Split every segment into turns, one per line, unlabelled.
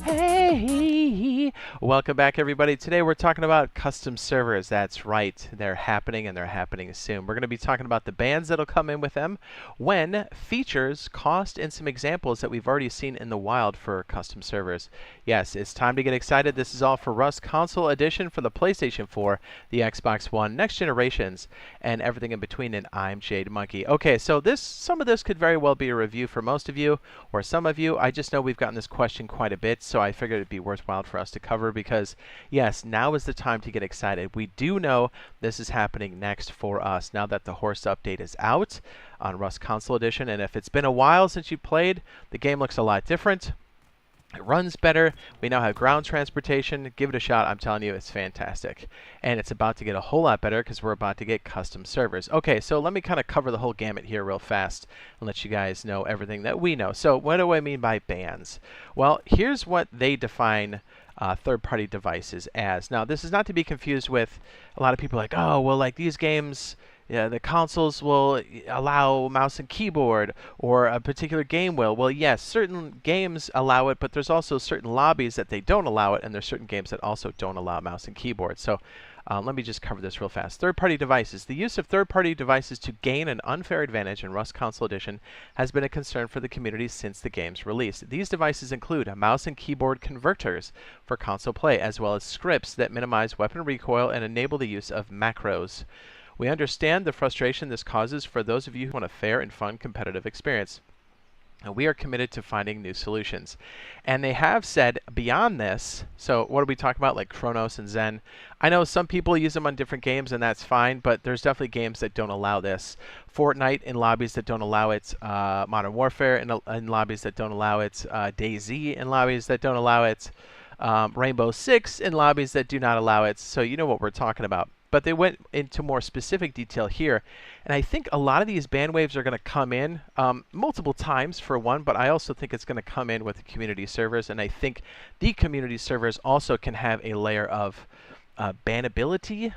Hey, welcome back everybody. Today we're talking about custom servers. That's right, they're happening and they're happening soon. We're going to be talking about the bands that'll come in with them, when, features, cost, and some examples that we've already seen in the wild for custom servers. Yes, it's time to get excited. This is all for Rust Console Edition for the PlayStation 4, the Xbox One, next generations, and everything in between. And I'm Jade Monkey. Okay, so some of this could very well be a review for most of you or some of you. I just know we've gotten this question quite a bit, so I figured it'd be worthwhile for us to cover because, yes, now is the time to get excited. We do know this is happening next for us now that the horse update is out on Rust Console Edition. And if it's been a while since you played, the game looks a lot different. It runs better. We now have ground transportation. Give it a shot. I'm telling you, it's fantastic. And it's about to get a whole lot better because we're about to get custom servers. Okay, so let me kind of cover the whole gamut here real fast and let you guys know everything that we know. So what do I mean by bands? Well, here's what they define third-party devices as. Now, this is not to be confused with a lot of people like, oh, well, like these games, yeah, the consoles will allow mouse and keyboard, or a particular game will. Well, yes, certain games allow it, but there's also certain lobbies that they don't allow it, and there's certain games that also don't allow mouse and keyboard. So let me just cover this real fast. Third-party devices. The use of third-party devices to gain an unfair advantage in Rust Console Edition has been a concern for the community since the game's release. These devices include mouse and keyboard converters for console play, as well as scripts that minimize weapon recoil and enable the use of macros. We understand the frustration this causes for those of you who want a fair and fun competitive experience. And we are committed to finding new solutions. And they have said beyond this, so what are we talking about, like Chronos and Zen? I know some people use them on different games, and that's fine, but there's definitely games that don't allow this. Fortnite in lobbies that don't allow it, Modern Warfare in lobbies that don't allow it, DayZ in lobbies that don't allow it, Rainbow Six in lobbies that do not allow it, so you know what we're talking about. But they went into more specific detail here. And I think a lot of these band waves are going to come in multiple times for one, but I also think it's going to come in with the community servers. And I think the community servers also can have a layer of bannability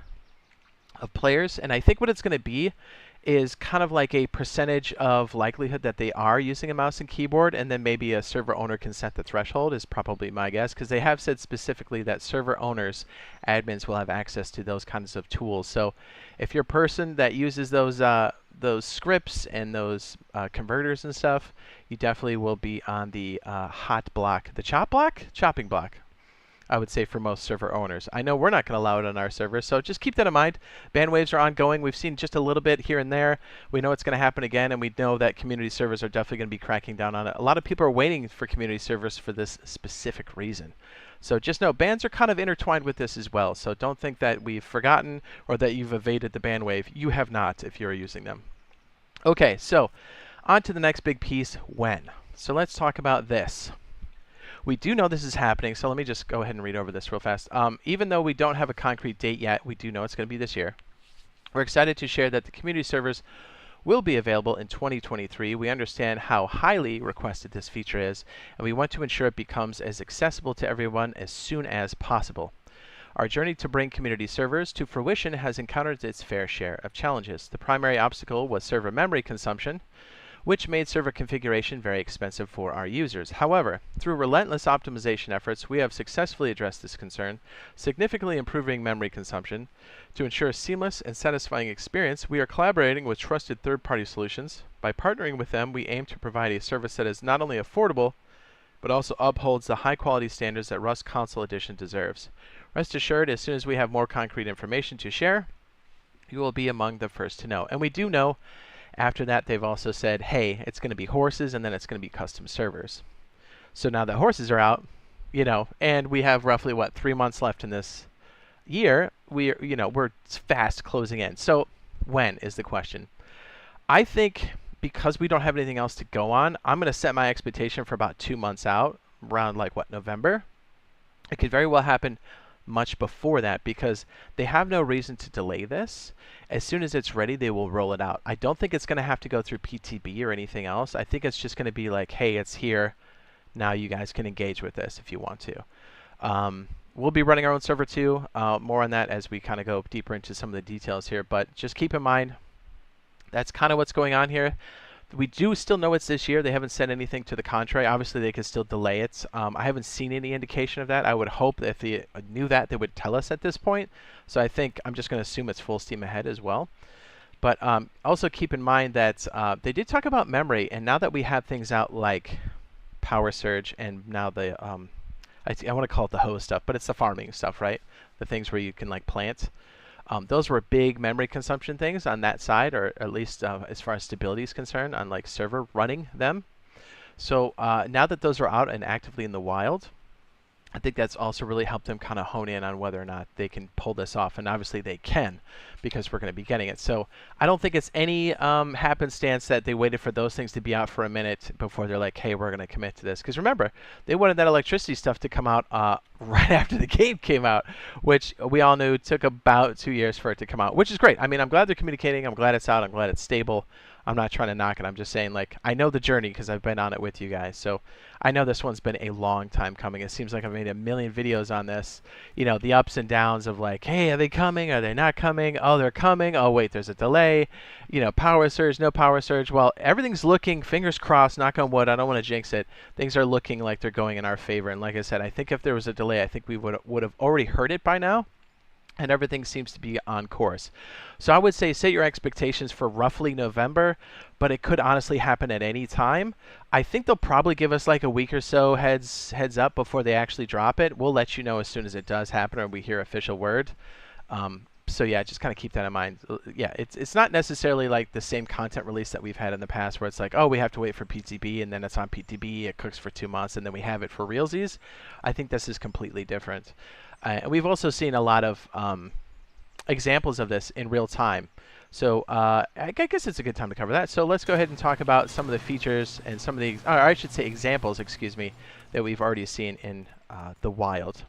of players. And I think what it's going to be is kind of like a percentage of likelihood that they are using a mouse and keyboard, and then maybe a server owner can set the threshold is probably my guess, because they have said specifically that server owners, admins, will have access to those kinds of tools. So if you're a person that uses those scripts and those converters and stuff, you definitely will be on the hot block, the chopping block, I would say, for most server owners. I know we're not going to allow it on our server, so just keep that in mind. Ban waves are ongoing. We've seen just a little bit here and there. We know it's going to happen again, and we know that community servers are definitely going to be cracking down on it. A lot of people are waiting for community servers for this specific reason. So just know, bans are kind of intertwined with this as well, so don't think that we've forgotten or that you've evaded the ban wave. You have not if you're using them. Okay, so on to the next big piece, when. So let's talk about this. We do know this is happening, so let me just go ahead and read over this real fast. Even though we don't have a concrete date yet, we do know it's going to be this year. We're excited to share that the community servers will be available in 2023. We understand how highly requested this feature is, and we want to ensure it becomes as accessible to everyone as soon as possible. Our journey to bring community servers to fruition has encountered its fair share of challenges. The primary obstacle was server memory consumption, which made server configuration very expensive for our users. However, through relentless optimization efforts, we have successfully addressed this concern, significantly improving memory consumption. To ensure a seamless and satisfying experience, we are collaborating with trusted third-party solutions. By partnering with them, we aim to provide a service that is not only affordable, but also upholds the high-quality standards that Rust Console Edition deserves. Rest assured, as soon as we have more concrete information to share, you will be among the first to know. And we do know, after that, they've also said, hey, it's going to be horses, and then it's going to be custom servers. So now that horses are out, you know, and we have roughly, what, 3 months left in this year, we're fast closing in. So when is the question? I think because we don't have anything else to go on, I'm going to set my expectation for about 2 months out, around, like, what, November? It could very well happen much before that, because they have no reason to delay this. As soon as it's ready, they will roll it out. I don't think it's going to have to go through PTB or anything else. I think it's just going to be like, hey, it's here. Now you guys can engage with this if you want to. We'll be running our own server too. More on that as we kind of go deeper into some of the details here. But just keep in mind, that's kind of what's going on here. We do still know it's this year. They haven't said anything to the contrary. Obviously, they could still delay it. I haven't seen any indication of that. I would hope that if they knew that, they would tell us at this point. So I think I'm just going to assume it's full steam ahead as well. But also keep in mind that they did talk about memory, and now that we have things out like Power Surge and now the I want to call it the hose stuff, but it's the farming stuff, right? The things where you can like plant. Those were big memory consumption things on that side, or at least as far as stability is concerned, on like server running them. So now that those are out and actively in the wild, I think that's also really helped them kind of hone in on whether or not they can pull this off. And obviously they can, because we're going to be getting it. So I don't think it's any happenstance that they waited for those things to be out for a minute before they're like, hey, we're going to commit to this. Because remember, they wanted that electricity stuff to come out right after the game came out, which we all knew took about 2 years for it to come out, which is great. I mean, I'm glad they're communicating. I'm glad it's out. I'm glad it's stable. I'm not trying to knock it. I'm just saying, like, I know the journey because I've been on it with you guys. So I know this one's been a long time coming. It seems like I've made a million videos on this. You know, the ups and downs of like, hey, are they coming? Are they not coming? Oh, they're coming. Oh, wait, there's a delay. You know, power surge, no power surge. Well, everything's looking, fingers crossed, knock on wood. I don't want to jinx it. Things are looking like they're going in our favor. And like I said, I think if there was a delay, I think we would have already heard it by now. And everything seems to be on course. So I would say set your expectations for roughly November, but it could honestly happen at any time. I think they'll probably give us like a week or so heads up before they actually drop it. We'll let you know as soon as it does happen or we hear official word. So yeah, just kind of keep that in mind. Yeah, it's not necessarily like the same content release that we've had in the past where it's like, oh, we have to wait for PTB and then it's on PTB, it cooks for 2 months and then we have it for realsies. I think this is completely different. And we've also seen a lot of examples of this in real time. So I guess it's a good time to cover that. So let's go ahead and talk about some of the features and some of the, or I should say examples, excuse me, that we've already seen in the wild.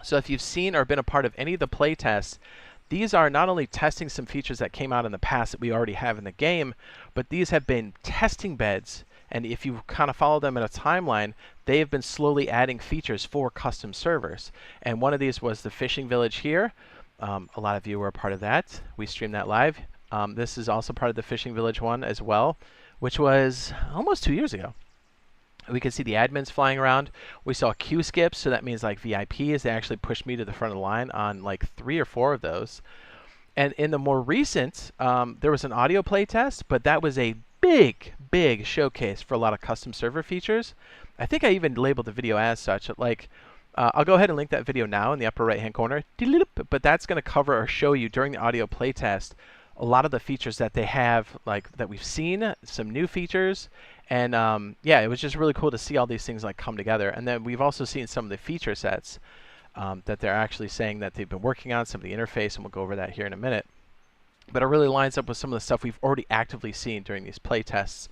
So if you've seen or been a part of any of the play tests, these are not only testing some features that came out in the past that we already have in the game, but these have been testing beds. And if you kind of follow them in a timeline, they have been slowly adding features for custom servers. And one of these was the fishing village here. A lot of you were a part of that. We streamed that live. This is also part of the fishing village one as well, which was almost 2 years ago. We can see the admins flying around. We saw queue skips, so that means like VIPs. They actually pushed me to the front of the line on like 3 or 4 of those. And in the more recent, there was an audio play test, but that was a big showcase for a lot of custom server features. I think I even labeled the video as such. Like, I'll go ahead and link that video now in the upper right hand corner. But that's going to cover or show you during the audio play test a lot of the features that they have, like that we've seen, some new features. And yeah, it was just really cool to see all these things like come together. And then we've also seen some of the feature sets that they're actually saying that they've been working on, some of the interface, and we'll go over that here in a minute. But it really lines up with some of the stuff we've already actively seen during these play tests.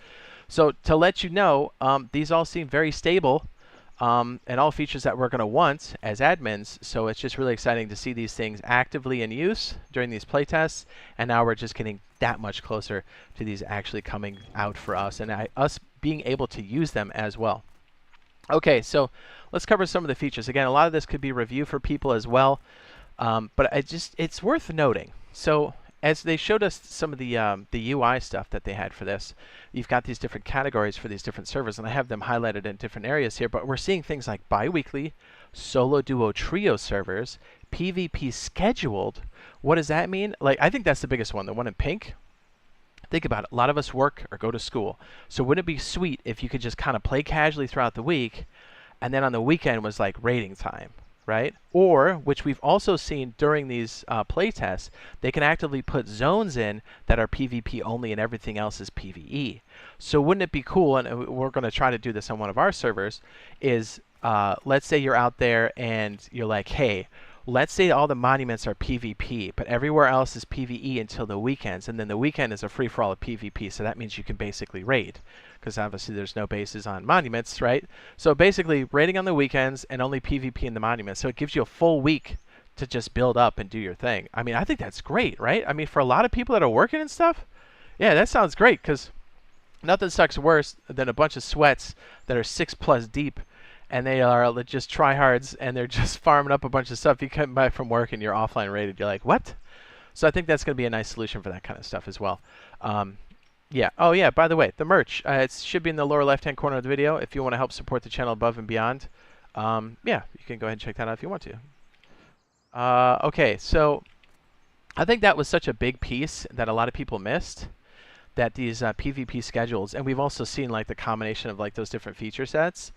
So to let you know, these all seem very stable and all features that we're going to want as admins. So it's just really exciting to see these things actively in use during these play tests. And now we're just getting that much closer to these actually coming out for us and us being able to use them as well. Okay, so let's cover some of the features. Again, a lot of this could be review for people as well, but it's worth noting. So as they showed us some of the UI stuff that they had for this, you've got these different categories for these different servers, and I have them highlighted in different areas here, but we're seeing things like bi-weekly, solo, duo, trio servers, PvP scheduled. What does that mean? Like, I think that's the biggest one, the one in pink. Think about it. A lot of us work or go to school. So wouldn't it be sweet if you could just kind of play casually throughout the week, and then on the weekend was like raiding time, right? Or, which we've also seen during these play tests, they can actively put zones in that are PvP only and everything else is PvE. So wouldn't it be cool, and we're going to try to do this on one of our servers, is let's say you're out there and you're like, hey, let's say all the monuments are PvP, but everywhere else is PvE until the weekends, and then the weekend is a free-for-all of PvP, so that means you can basically raid, because obviously there's no bases on monuments, right? So basically, raiding on the weekends and only PvP in the monuments, so it gives you a full week to just build up and do your thing. I mean, I think that's great, right? I mean, for a lot of people that are working and stuff, yeah, that sounds great, because nothing sucks worse than a bunch of sweats that are 6+ deep, and they are just tryhards, and they're just farming up a bunch of stuff. You come back from work and you're offline rated. You're like, what? So I think that's going to be a nice solution for that kind of stuff as well. Yeah. Oh, yeah. By the way, the merch. It should be in the lower left-hand corner of the video. If you want to help support the channel above and beyond, yeah, you can go ahead and check that out if you want to. Okay, so I think that was such a big piece that a lot of people missed. That these PvP schedules, and we've also seen like the combination of like those different feature sets,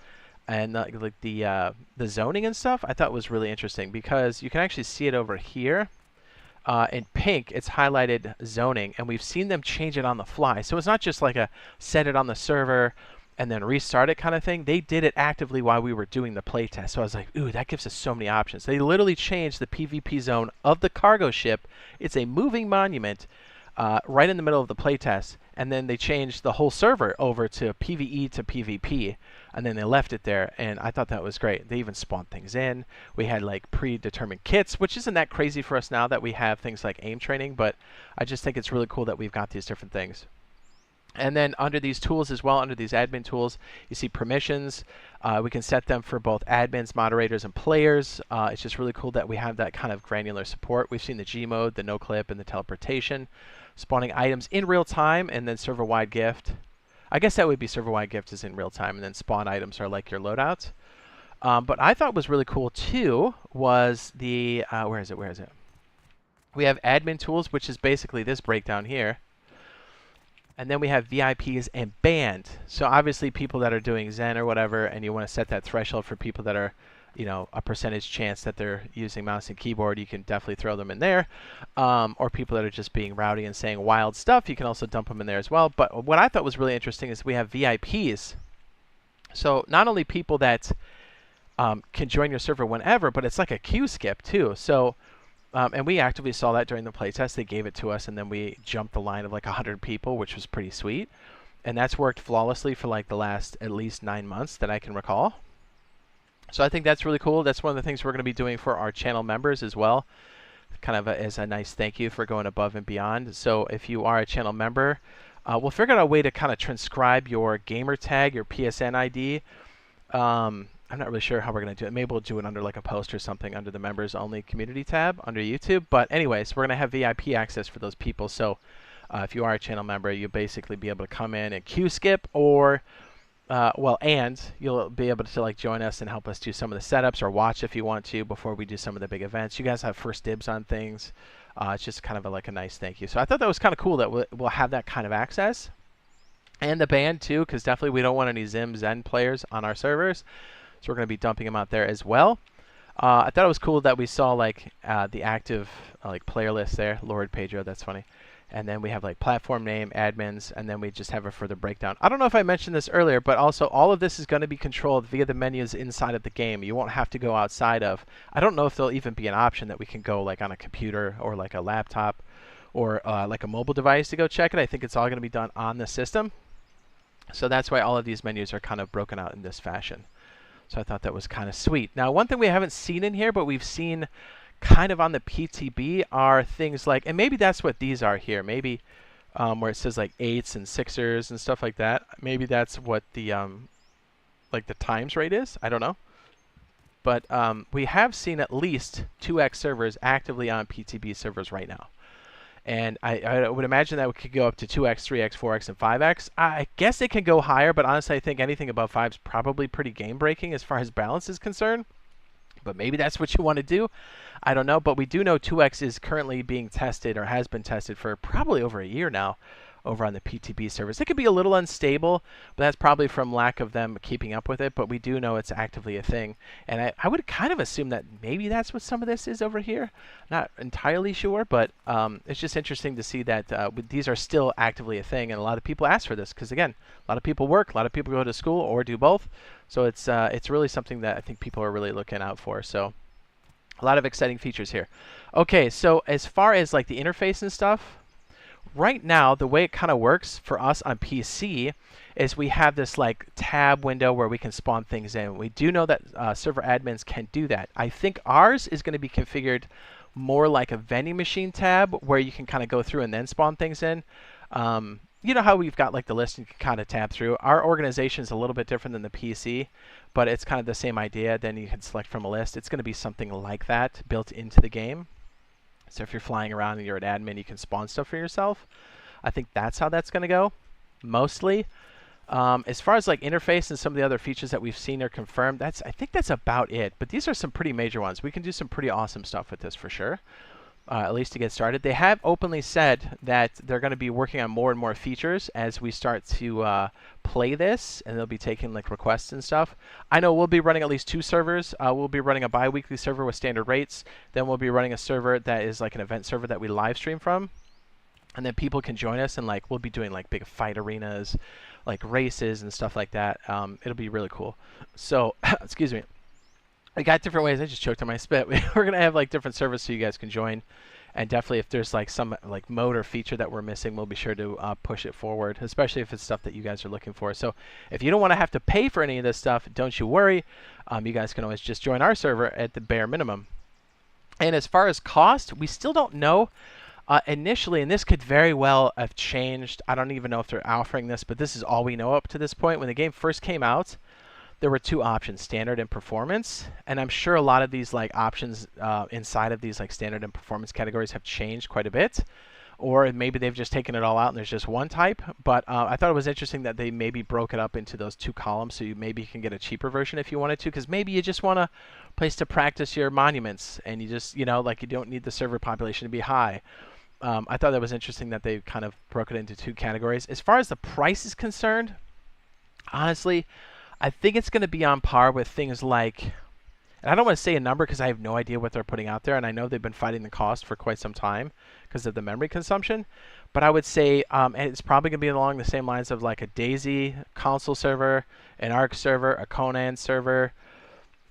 and like the zoning and stuff. I thought was really interesting because you can actually see it over here. In pink, it's highlighted zoning, and we've seen them change it on the fly. So it's not just like a set it on the server and then restart it kind of thing. They did it actively while we were doing the playtest. So I was like, ooh, that gives us so many options. They literally changed the PvP zone of the cargo ship. It's a moving monument right in the middle of the playtest. And then they changed the whole server over to PvE to PvP, and then they left it there, and I thought that was great. They even spawned things in. We had like predetermined kits, which isn't that crazy for us now that we have things like aim training, but I just think it's really cool that we've got these different things. And then under these tools as well, under these admin tools, you see permissions. We can set them for both admins, moderators, and players. It's just really cool that we have that kind of granular support. We've seen the G mode, the no clip, and the teleportation. Spawning items in real time, and then server-wide gift. I guess that would be server-wide gift is in real time, and then spawn items are like your loadouts. But I thought was really cool too was the where is it? We have admin tools, which is basically this breakdown here. And then we have VIPs and banned. So obviously people that are doing Zen or whatever, and you want to set that threshold for people that are, you know, a percentage chance that they're using mouse and keyboard, you can definitely throw them in there. Or people that are just being rowdy and saying wild stuff, you can also dump them in there as well. But what I thought was really interesting is we have VIPs. So not only people that can join your server whenever, but it's like a queue skip too. So and we actively saw that during the playtest. They gave it to us, and then we jumped the line of like 100 people, which was pretty sweet. And that's worked flawlessly for like the last at least 9 months that I can recall. So I think that's really cool. That's one of the things we're going to be doing for our channel members as well, kind of as a nice thank you for going above and beyond. So if you are a channel member, we'll figure out a way to kind of transcribe your gamer tag, your PSN ID. I'm not really sure how we're going to do it. Maybe we'll do it under like a post or something under the members only community tab under YouTube. But anyways, we're going to have VIP access for those people. So if you are a channel member, you'll basically be able to come in and queue skip, or and you'll be able to like join us and help us do some of the setups, or watch if you want to before we do some of the big events. You guys have first dibs on things. It's just kind of like a nice thank you. So I thought that was kind of cool that we'll have that kind of access. And the band too, because definitely we don't want any Zen players on our servers. So we're going to be dumping them out there as well. I thought it was cool that we saw like the active like player list there. Lord Pedro, that's funny. And then we have like platform name, admins, and then we just have a further breakdown. I don't know if I mentioned this earlier, but also all of this is going to be controlled via the menus inside of the game. You won't have to go outside of. I don't know if there'll even be an option that we can go like on a computer or like a laptop or like a mobile device to go check it. I think it's all going to be done on the system. So that's why all of these menus are kind of broken out in this fashion. So I thought that was kind of sweet. Now, one thing we haven't seen in here, but we've seen kind of on the PTB are things like, and maybe that's what these are here. Maybe where it says like 8s and 6ers and stuff like that. Maybe that's what the like the times rate is. I don't know. But we have seen at least 2x servers actively on PTB servers right now. And I would imagine that we could go up to 2x, 3x, 4x, and 5x. I guess it can go higher, but honestly, I think anything above 5 is probably pretty game-breaking as far as balance is concerned. But maybe that's what you want to do. I don't know, but we do know 2x is currently being tested, or has been tested for probably over a year now, over on the PTB servers. It could be a little unstable, but that's probably from lack of them keeping up with it, but we do know it's actively a thing. And I would kind of assume that maybe that's what some of this is over here. Not entirely sure, but it's just interesting to see that these are still actively a thing, and a lot of people ask for this because, again, a lot of people work, a lot of people go to school or do both. So it's really something that I think people are really looking out for. So a lot of exciting features here. Okay, so as far as like the interface and stuff, right now, the way it kind of works for us on PC is we have this like tab window where we can spawn things in. We do know that server admins can do that. I think ours is going to be configured more like a vending machine tab where you can kind of go through and then spawn things in. You know how we've got like the list and you can kind of tab through. Our organization is a little bit different than the PC, but it's kind of the same idea. Then you can select from a list. It's going to be something like that built into the game. So if you're flying around and you're an admin, you can spawn stuff for yourself. I think that's how that's going to go. mostly. As far as like interface and some of the other features that we've seen or confirmed, I think that's about it. But these are some pretty major ones. We can do some pretty awesome stuff with this for sure. At least to get started. They have openly said that they're going to be working on more and more features as we start to play this, and they'll be taking like requests and stuff. I know we'll be running at least 2 servers. We'll be running a bi-weekly server with standard rates. Then we'll be running a server that is like an event server that we live stream from. And then people can join us, and like we'll be doing like big fight arenas, like races and stuff like that. It'll be really cool. So, excuse me. We got different ways. I just choked on my spit. We're gonna have like different servers so you guys can join, and definitely if there's like some like mode or feature that we're missing, we'll be sure to push it forward, especially if it's stuff that you guys are looking for. So if you don't want to have to pay for any of this stuff, don't you worry. You guys can always just join our server at the bare minimum. And as far as cost, we still don't know. Initially, and this could very well have changed. I don't even know if they're offering this, but this is all we know up to this point. When the game first came out, there were 2 options, standard and performance, and I'm sure a lot of these like options inside of these like standard and performance categories have changed quite a bit, or maybe they've just taken it all out and there's just one type. But I thought it was interesting that they maybe broke it up into those 2 columns, so you maybe can get a cheaper version if you wanted to, because maybe you just want a place to practice your monuments, and you just, you know, like you don't need the server population to be high. I thought that was interesting that they kind of broke it into 2 categories. As far as the price is concerned, honestly, I think it's going to be on par with things like, and I don't want to say a number because I have no idea what they're putting out there, and I know they've been fighting the cost for quite some time because of the memory consumption, but I would say it's probably going to be along the same lines of like a DayZ console server, an Arc server, a Conan server.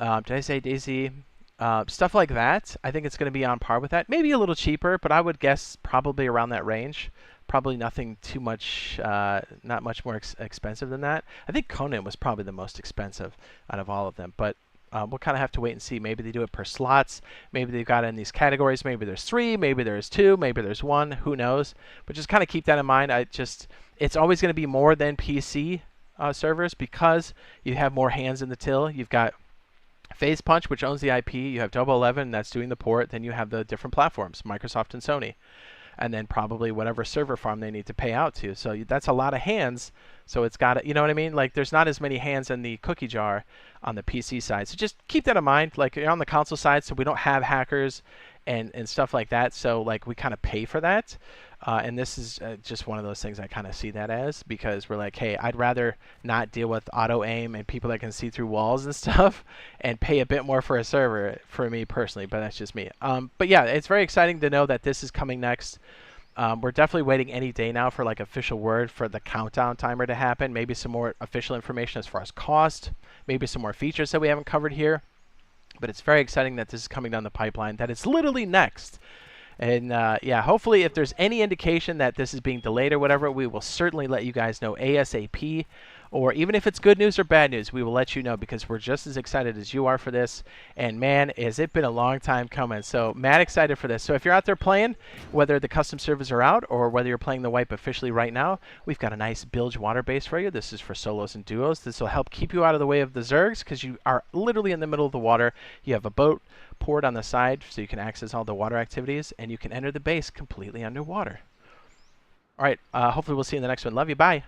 Did I say DayZ? Stuff like that. I think it's going to be on par with that. Maybe a little cheaper, but I would guess probably around that range. Probably nothing too much, not much more expensive than that. I think Conan was probably the most expensive out of all of them, but we'll kind of have to wait and see. Maybe they do it per slots. Maybe they've got it in these categories. Maybe there's 3, maybe there's 2, maybe there's 1. Who knows? But just kind of keep that in mind. It's always going to be more than PC servers because you have more hands in the till. You've got Phase Punch, which owns the IP. You have Double 11, that's doing the port. Then you have the different platforms, Microsoft and Sony. And then probably whatever server farm they need to pay out to. So that's a lot of hands. So it's got to, you know what I mean? Like there's not as many hands in the cookie jar on the PC side. So just keep that in mind. Like you're on the console side, so we don't have hackers and stuff like that. So like we kind of pay for that. And this is just one of those things I kind of see that as, because we're like, hey, I'd rather not deal with auto aim and people that can see through walls and stuff and pay a bit more for a server for me personally, but that's just me. But yeah, it's very exciting to know that this is coming next. We're definitely waiting any day now for like official word for the countdown timer to happen. Maybe some more official information as far as cost, maybe some more features that we haven't covered here. But it's very exciting that this is coming down the pipeline, that it's literally next. And yeah, hopefully if there's any indication that this is being delayed or whatever, we will certainly let you guys know ASAP. Or even if it's good news or bad news, we will let you know, because we're just as excited as you are for this. And man, has it been a long time coming. So mad excited for this. So if you're out there playing, whether the custom servers are out or whether you're playing the wipe officially right now, we've got a nice bilge water base for you. This is for solos and duos. This will help keep you out of the way of the Zergs, because you are literally in the middle of the water. You have a boat port on the side so you can access all the water activities, and you can enter the base completely underwater. All right, hopefully we'll see you in the next one. Love you. Bye.